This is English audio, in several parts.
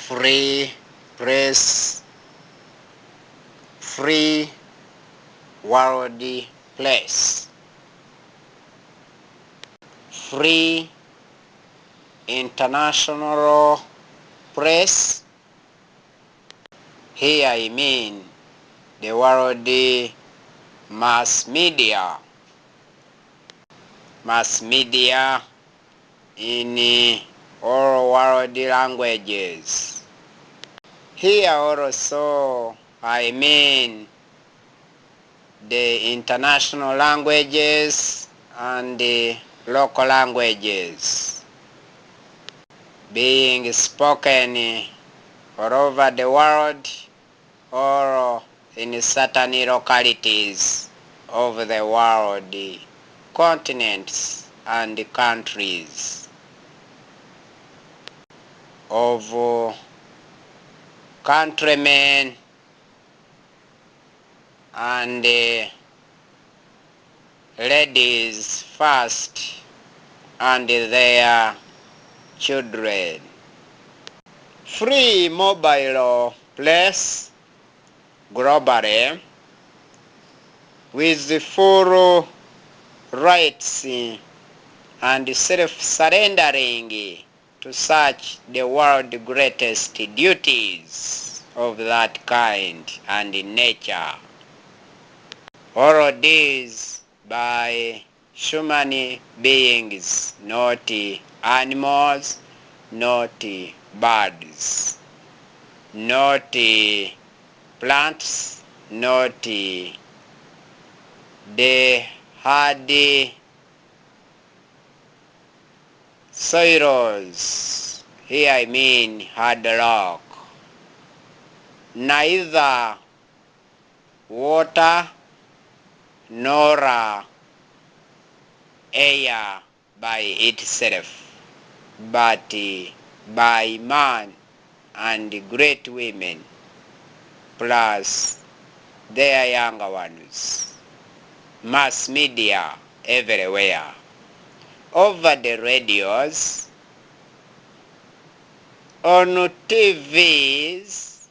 free press, free world press, free international press. Here I mean the world mass media in all world languages. Here also I mean the international languages and the local languages being spoken all over the world or in certain localities of the world, continents and countries of countrymen and ladies first and their children. Free mobile press globally with full rights and self-surrendering to such the world's greatest duties of that kind and nature. All these by human beings, not animals, not birds, not plants, not the hard soils. Here I mean hard rock. Neither water nor air by itself, but by man and great women plus their younger ones. Mass media everywhere, over the radios, on TVs,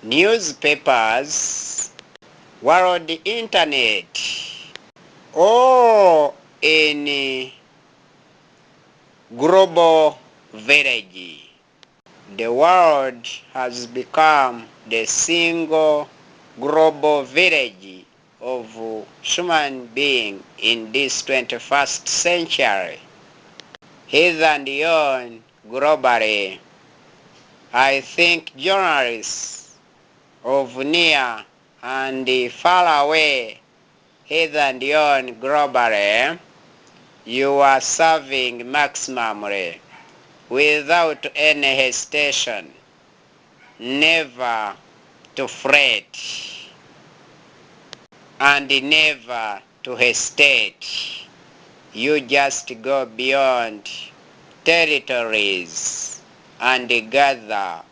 newspapers, world internet, or in global village. The world has become the single global village of human being in this 21st century. Hither and yon globally, I think journalists of near and far away, hither and yon globally, you are serving maximally without any hesitation, never to fret and never to hesitate. You just go beyond territories and gather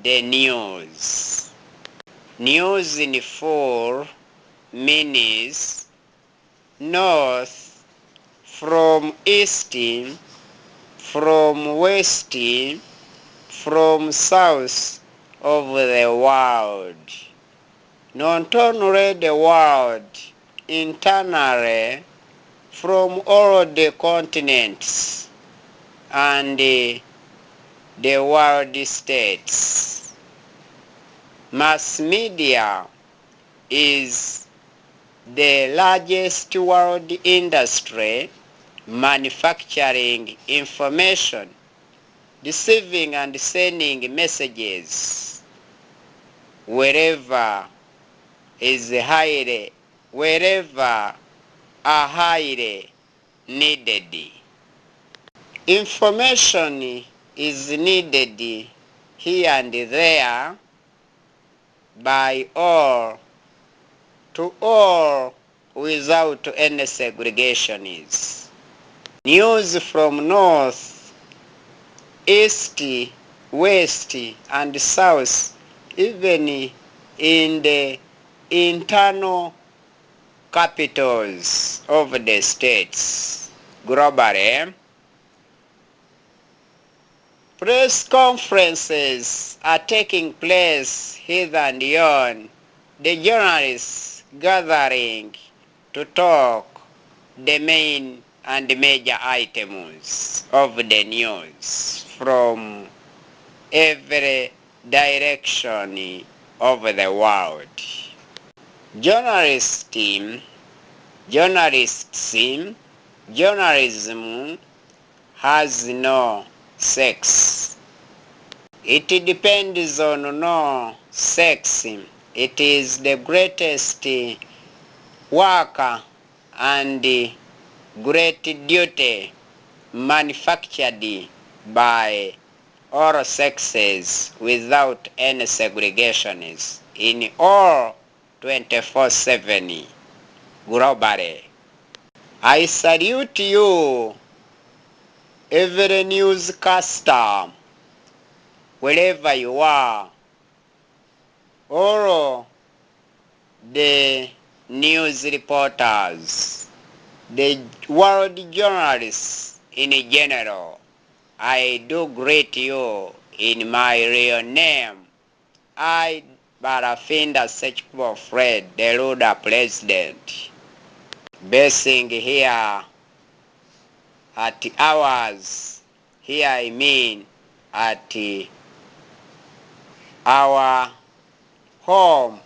the news. News in full means north from east, from west, from south of the world. Not only the world, internally from all the continents and the world states. Mass media is the largest world industry manufacturing information, receiving and sending messages wherever are highly needed. Information is needed here and there by all to all without any segregations. News from north, east, west and south, even in the internal capitals of the states globally, Press conferences are taking place here and yon. The journalists gathering to talk the main and major items of the news from every direction of the world. Journalism has no sex. It depends on no sex. It is the greatest work and great duty manufactured by all sexes without any segregations in all 24/7 globally. I salute you, every newscaster, wherever you are, all the news reporters, the world journalists in general. I do greet you in my real name. I, Barafinda SEKIKUBO Fred, the Rwanda President, basing here at ours, here I mean at our home,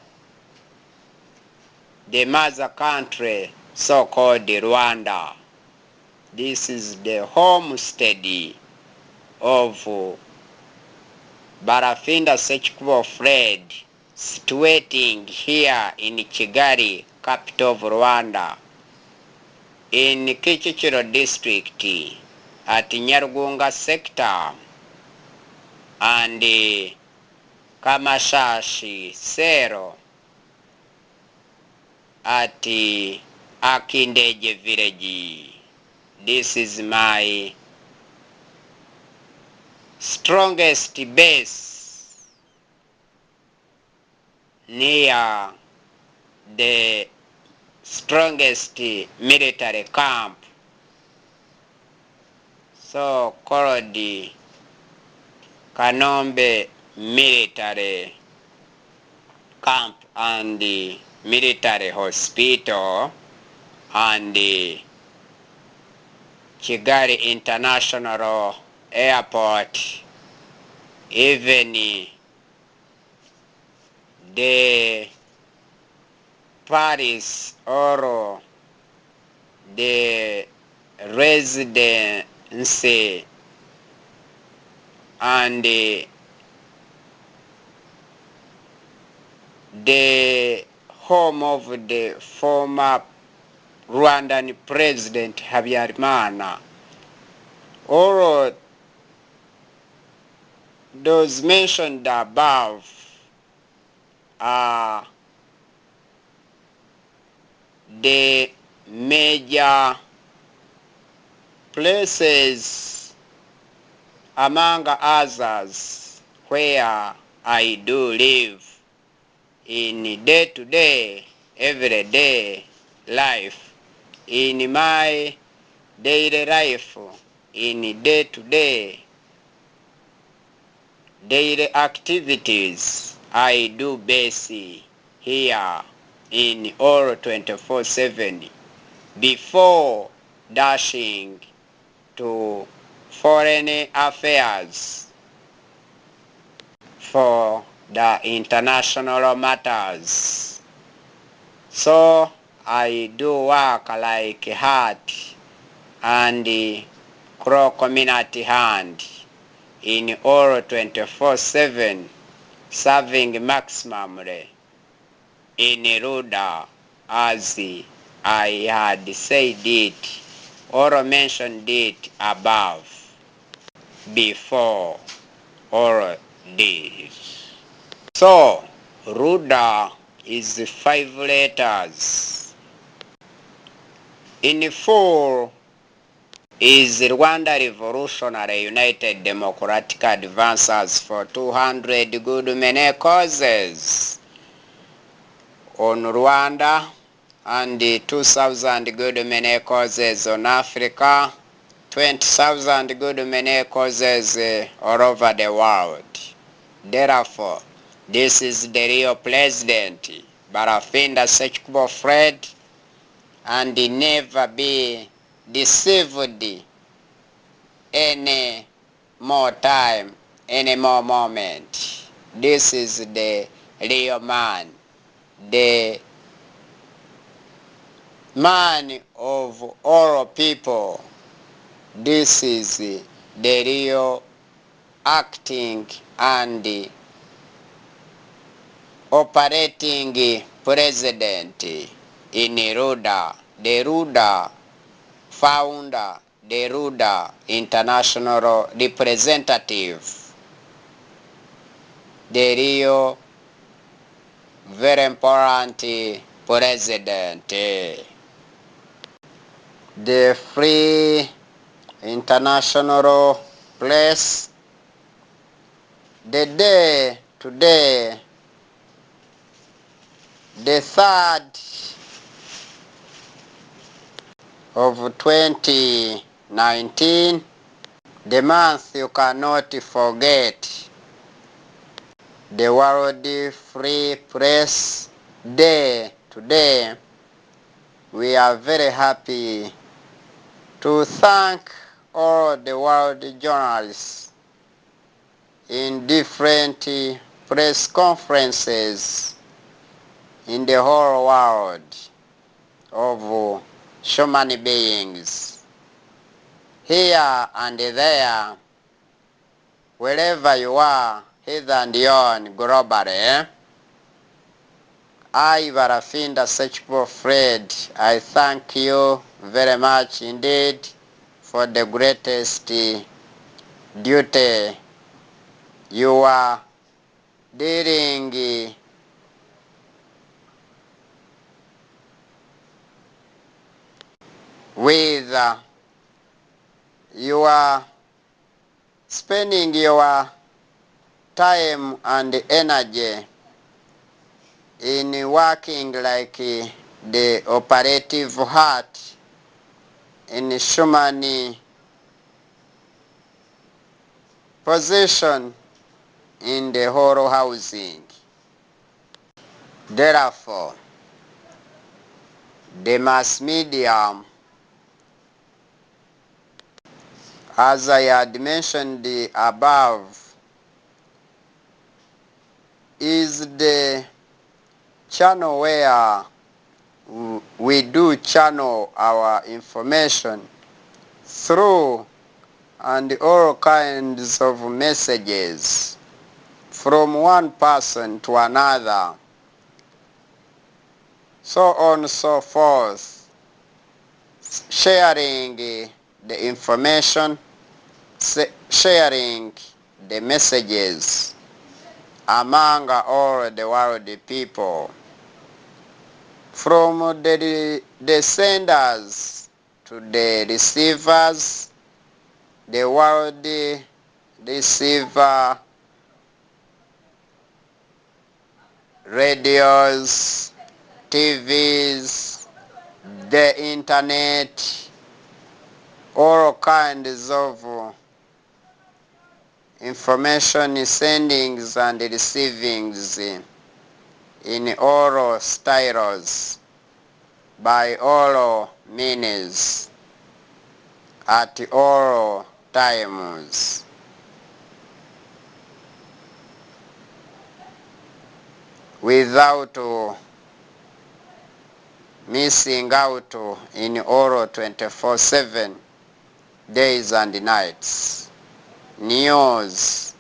the mother country, so-called Rwanda. This is the homestead of Barafinda SEKIKUBO Fred, situating here in Kigali, capital of Rwanda, in Kicukiro district, at Nyarwanda sector, and Kamashashi Sero, at Akindeje village. This is my strongest base near the strongest military camp, so called the Kanombe military camp and the military hospital and the Kigali International Airport, even the Paris or the residency and the home of the former Rwandan President Habyarimana. All those mentioned above are the major places among others where I do live in day-to-day, everyday life, in my daily life, in day-to-day daily activities. I do base here in all 24/7 before dashing to foreign affairs for the international matters. So I do work like heart and crow community hand in all 24/7, serving maximally in Rwanda, as I had said it or mentioned it above before all this. So Rwanda is 5 letters. In 4 is Rwanda Revolutionary United Democratic Advances for 200 good many causes on Rwanda and 2,000 good many causes on Africa 20,000 good many causes all over the world. Therefore, this is the real president, Barafinda SEKIKUBO Fred, and never be deceived any more time, any more moment. This is the real man, the man of all people. This is the real acting and operating president in Rwanda, the Rwanda founder, the Rwanda international representative, the real very important president, the free international place. The day today, the 3rd of 2019, the month you cannot forget, the World Free Press Day. Today, we are very happy to thank all the world journalists in different press conferences in the whole world of human beings, here and there, wherever you are, hither and yon, globally. I, Barafinda SEKIKUBO Fred, I thank you very much indeed for the greatest duty you are dealing with. You are spending your time and energy in working like the operative heart in human position in the whole housing. Therefore, the mass media, as I had mentioned above, is the channel where we do channel our information through and all kinds of messages from one person to another, so on and so forth, sharing the information, sharing the messages among all the world people, from the senders to the receivers, the world receiver, radios, TVs, the internet, all kinds of information sendings and receivings in all styles, by all means, at all times. Without missing out in all 24/7 days and nights. News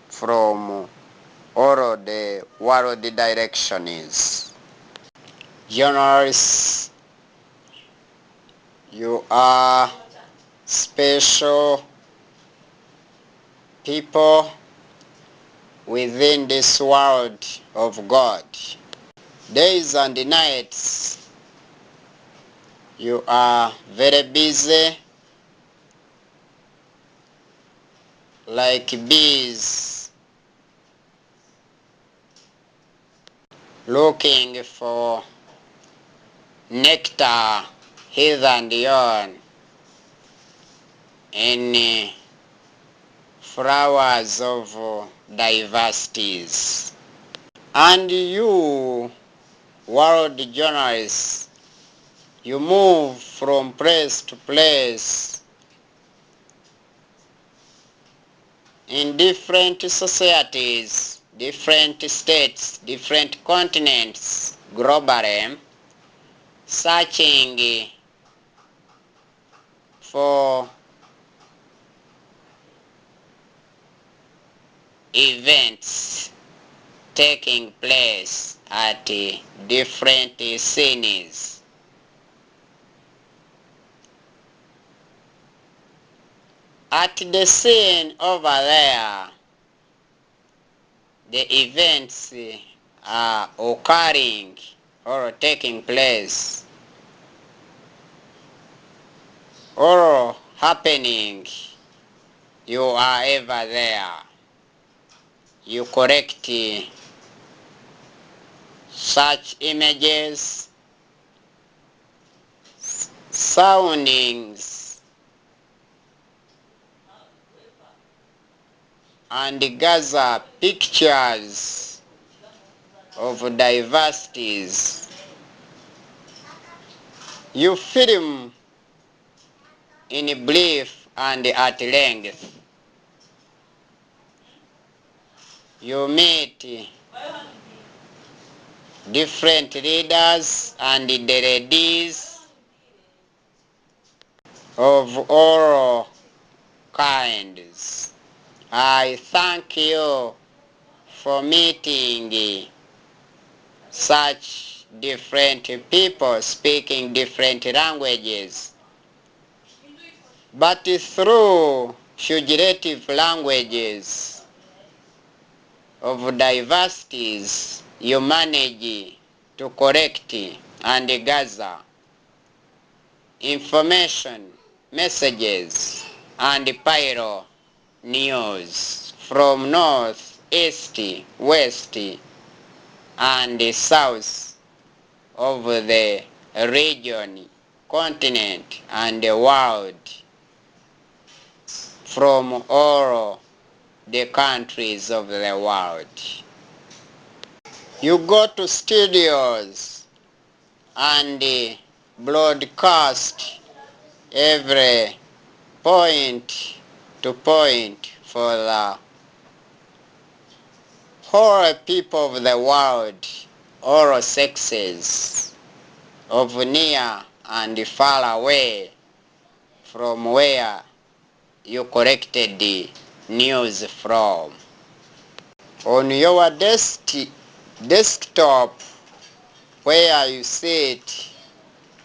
from all the world directions. Journalists, you are special people within this world of God. Days and nights, you are very busy like bees looking for nectar hither and yon in flowers of diversities. And you, world journalists, you move from place to place in different societies, different states, different continents, globally, searching for events taking place at different scenes. At the scene over there, the events are occurring or taking place or happening. You are ever there. You correct such images, soundings, and gather pictures of diversities. You film in brief and at length. You meet different leaders and the ladies of all kinds. I thank you for meeting such different people speaking different languages, but through figurative languages of diversities, you manage to correct and gather information, messages, and pyro news from north, east, west, and south of the region, continent, and the world, from all the countries of the world. You go to studios and broadcast every point to point for the whole people of the world, all sexes, of near and far away from where you collected the news from. On your desktop where you sit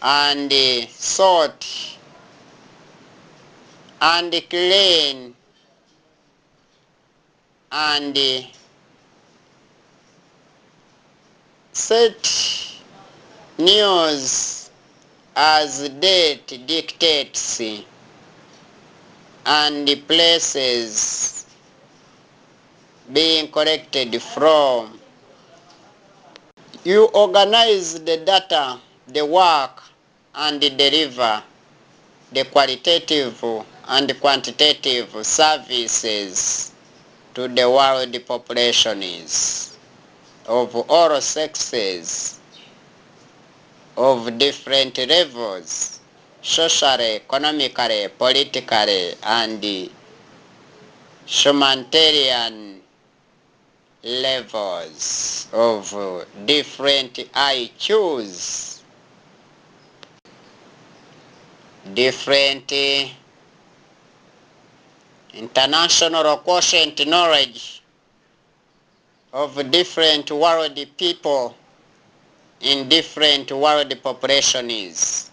and sort and clean and set news as date dictates and places being collected from. You organize the data, the work, and deliver the qualitative and quantitative services to the world populations of all sexes, of different levels, socially, economically, politically, and humanitarian levels of different IQs, different international quotient knowledge of different world people in different world populations.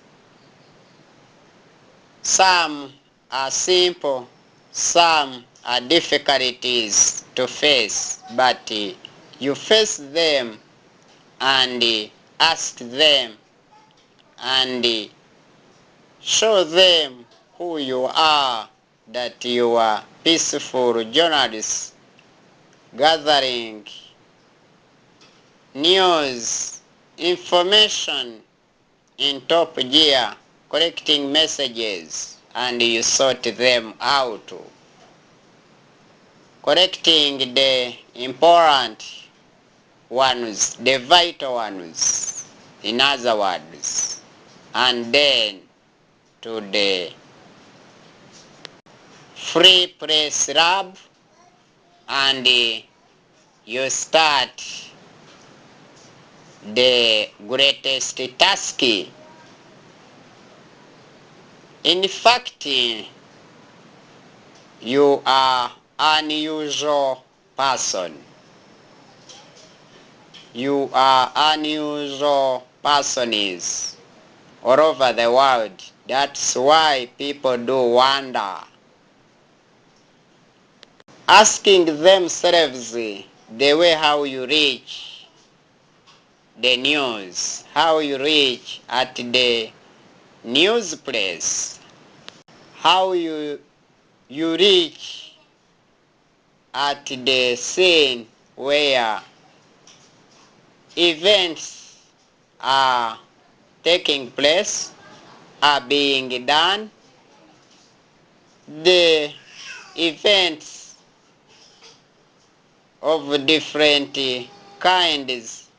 Some are simple, some are difficulties to face, but you face them and ask them and show them who you are, that you are peaceful journalists gathering news, information in top gear, collecting messages and you sort them out, collecting the important ones, the vital ones, in other words, and then to the free press lab, and you start the greatest task. In fact, you are an unusual person. You are unusual persons all over the world. That's why people do wonder, asking themselves the way how you reach the news, how you reach at the news place, how you reach at the scene where events are taking place, are being done, the events of different kinds,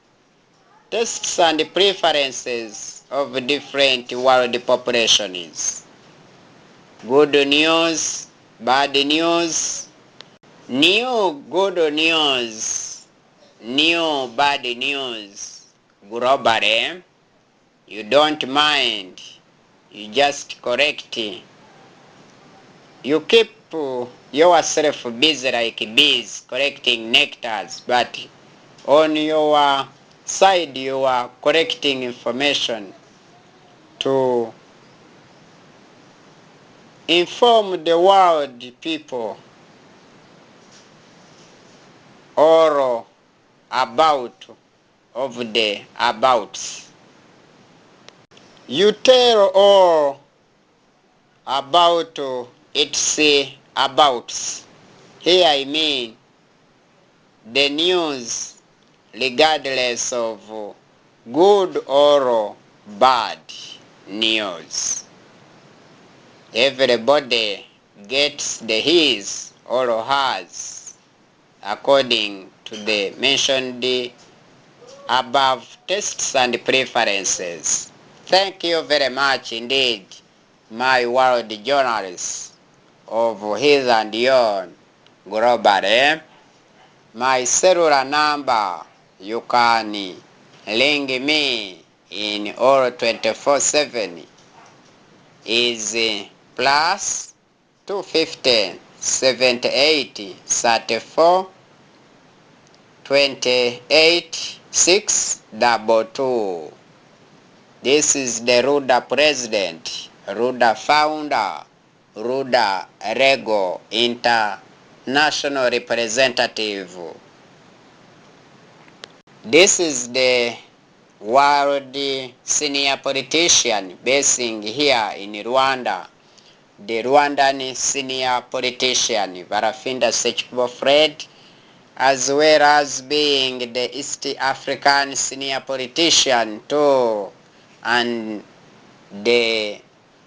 tastes and preferences of different world populations. Good news, bad news, new good news, new bad news. Globally, you don't mind, you just correct. You keep yourself busy like bees collecting nectars, but on your side you are collecting information to inform the world people or about of the abouts. You tell all about its abouts. Here I mean the news regardless of good or bad news. Everybody gets the his or hers according to the mentioned above tastes and preferences. Thank you very much indeed, my world journalists of his and yon globally. My cellular number, you can ring me in all 24/7 is plus 250 78 34 28 622. This is the Rwanda president, Rwanda founder, Rwanda Rego international representative. This is the world senior politician basing here in Rwanda, the Rwandan senior politician BW'ABANYARWANDA SEKIKUBO Fred, as well as being the East African senior politician too, and the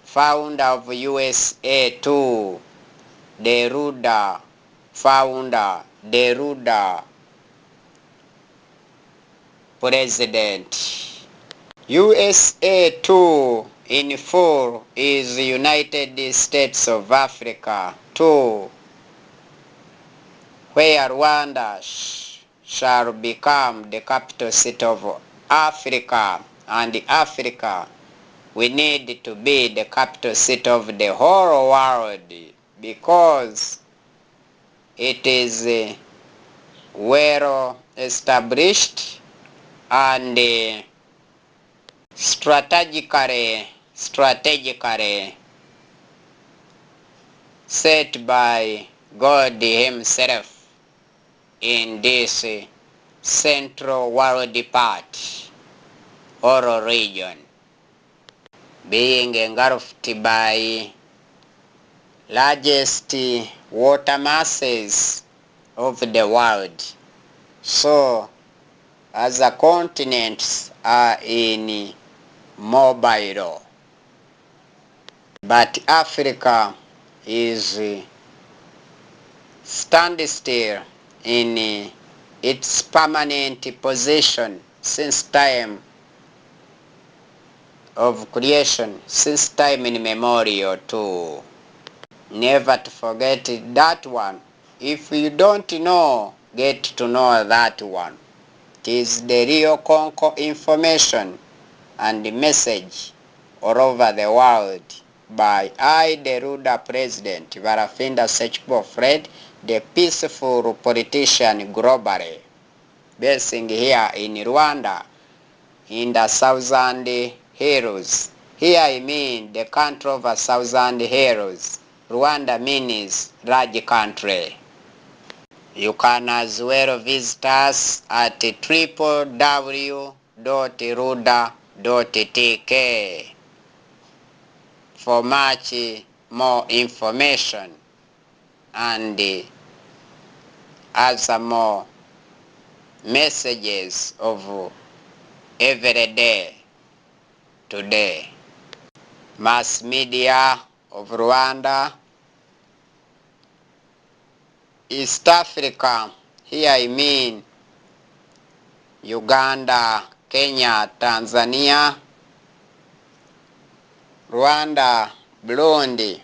founder of USA too, the Rwanda founder, the Rwanda president. USA too in full is United States of Africa too, where Rwanda shall become the capital city of Africa, and Africa we need to be the capital city of the whole world, because it is well established and strategically set by God himself in this central world part or region, being engulfed by largest water masses of the world. So other continents are in mobile. But Africa is standing still in its permanent position since time of creation, since time immemorial too. Never to forget that one. If you don't know, get to know that one. It is the real Conco information and the message all over the world by I, the Rwanda President, Barafinda SEKIKUBO Fred, the peaceful politician globally, basing here in Rwanda, in the Thousand Hills. Here I mean the country of a Thousand Hills. Rwanda means large country. You can as well visit us at www.rwanda.tk for much more information and other more messages of every day today. Mass media of Rwanda, East Africa, here I mean Uganda, Kenya, Tanzania, Rwanda, Burundi.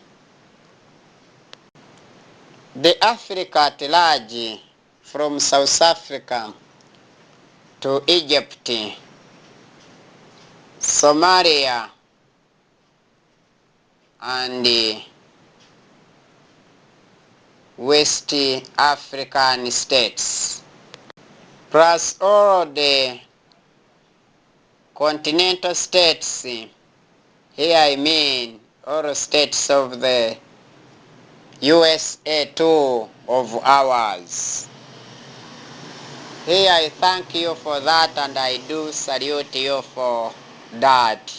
The Africa at large, from South Africa to Egypt, Somalia, and West African states, plus all the continental states. Here I mean all states of the USA too of ours. Here I thank you for that, and I do salute you for that.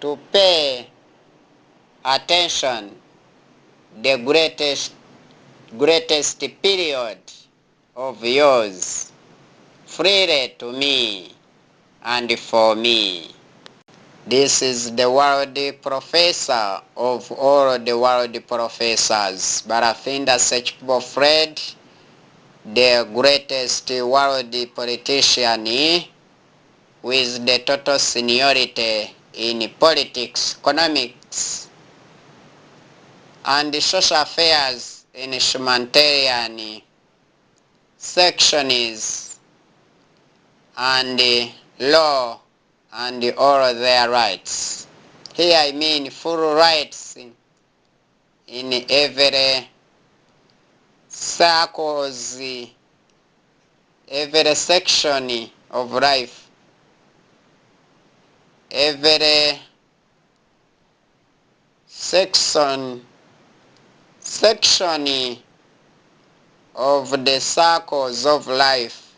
To pay attention the greatest period of yours freely to me and for me. This is the world professor of all the world professors, Barafinda SEKIKUBO Fred, the greatest world politician with the total seniority in politics, economics, and social affairs in humanitarian sections and law and all their rights. Here I mean full rights in every circles, every section of life, every section of the circles of life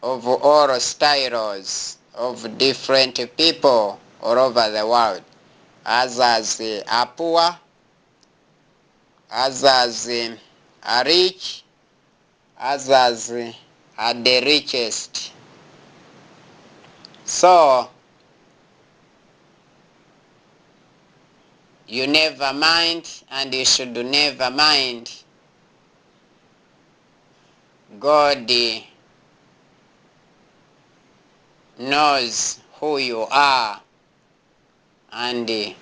of all styles of different people all over the world. Others are poor, others are rich, others are the richest. So you never mind, and you should never mind. God knows who you are and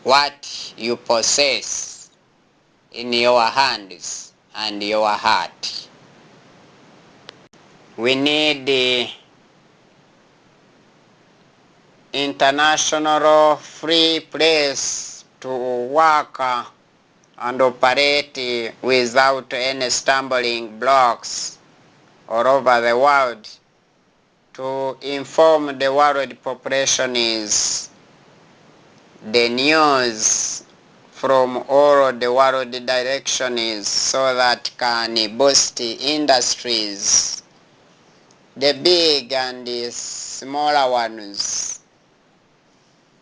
what you possess in your hands and your heart. We need the international free place to work and operate without any stumbling blocks all over the world, to inform the world population is the news from all the world directions, so that can boost industries, the big and the smaller ones,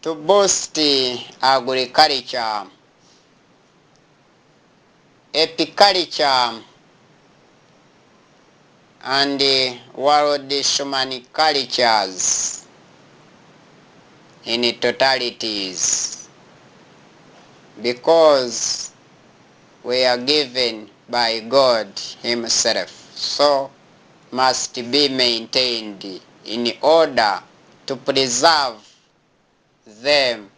to boost agriculture, apiculture, and world human cultures. in totalities, because we are given by God Himself, so must be maintained in order to preserve them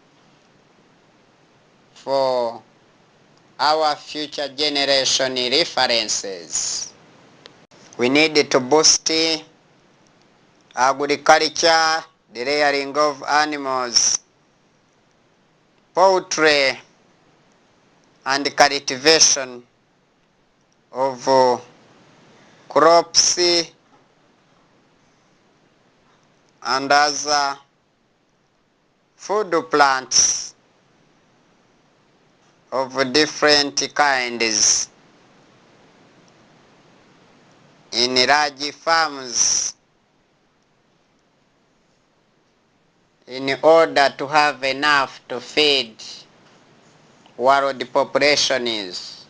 for our future generation references. We need to boost agriculture, the rearing of animals, poultry, and cultivation of crops and other food plants of different kinds in large farms in order to have enough to feed world populations.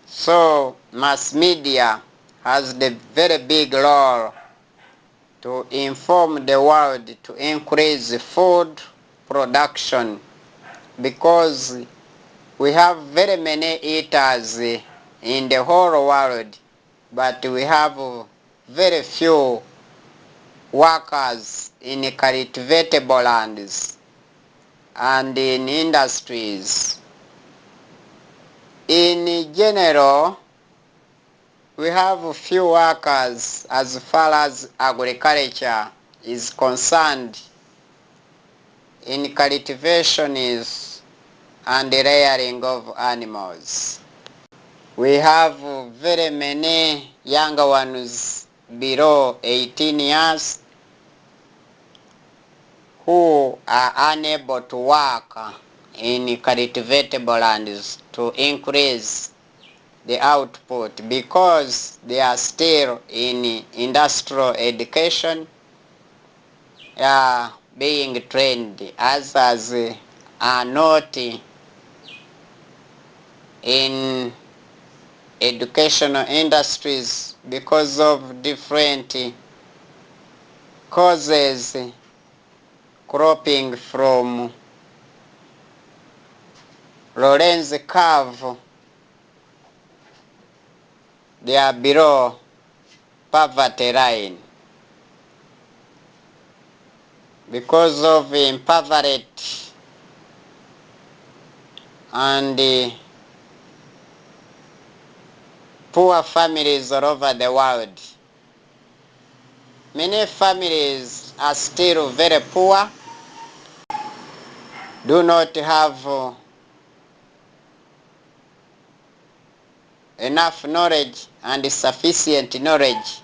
So mass media has the very big role to inform the world to increase food production, because we have very many eaters in the whole world, but we have very few workers in cultivatable lands and in industries. In general, we have few workers as far as agriculture is concerned in cultivation and the rearing of animals. We have very many younger ones below 18 years who are unable to work in cultivatable lands to increase the output, because they are still in industrial education, being trained. Others are not in educational industries because of different causes cropping from Lorenz curve. They are below poverty line because of impoverished and poor families all over the world. Many families are still very poor, do not have enough knowledge and sufficient knowledge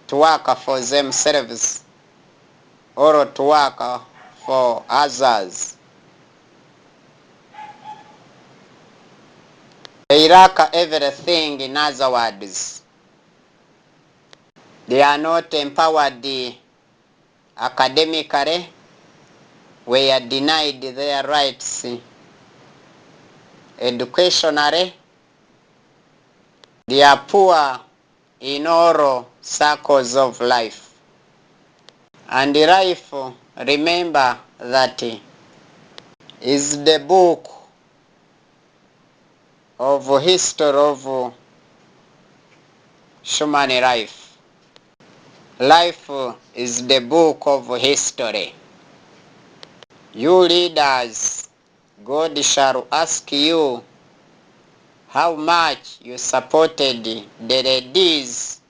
to work for themselves or to work for others. They lack everything, in other words. They are not empowered academically, we are denied their rights educationally. They are poor in all circles of life. And life, remember that is the book of history of human life. Life is the book of history. You leaders, God shall ask you how much you supported the ladies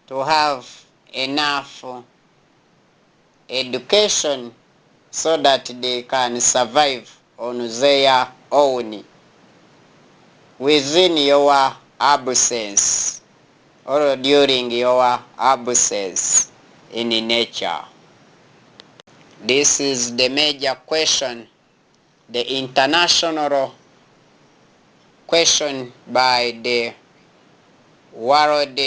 to have enough education so that they can survive on their own within your absence or during your absence in nature. This is the major question, the international question by the world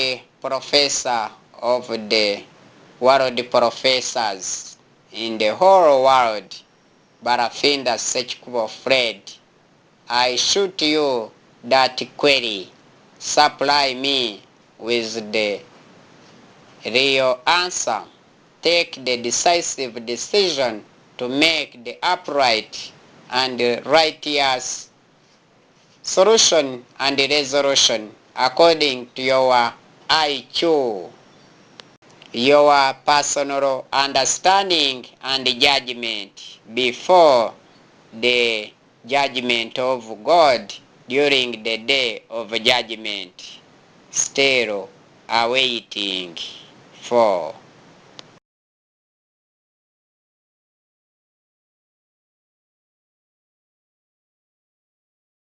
professor of the world professors in the whole world, Barafinda SEKIKUBO Fred. I shoot you that query. Supply me with the real answer. take the decisive decision to make the upright and righteous solution and resolution according to your IQ, your personal understanding and judgment before the judgment of God during the day of judgment, still awaiting for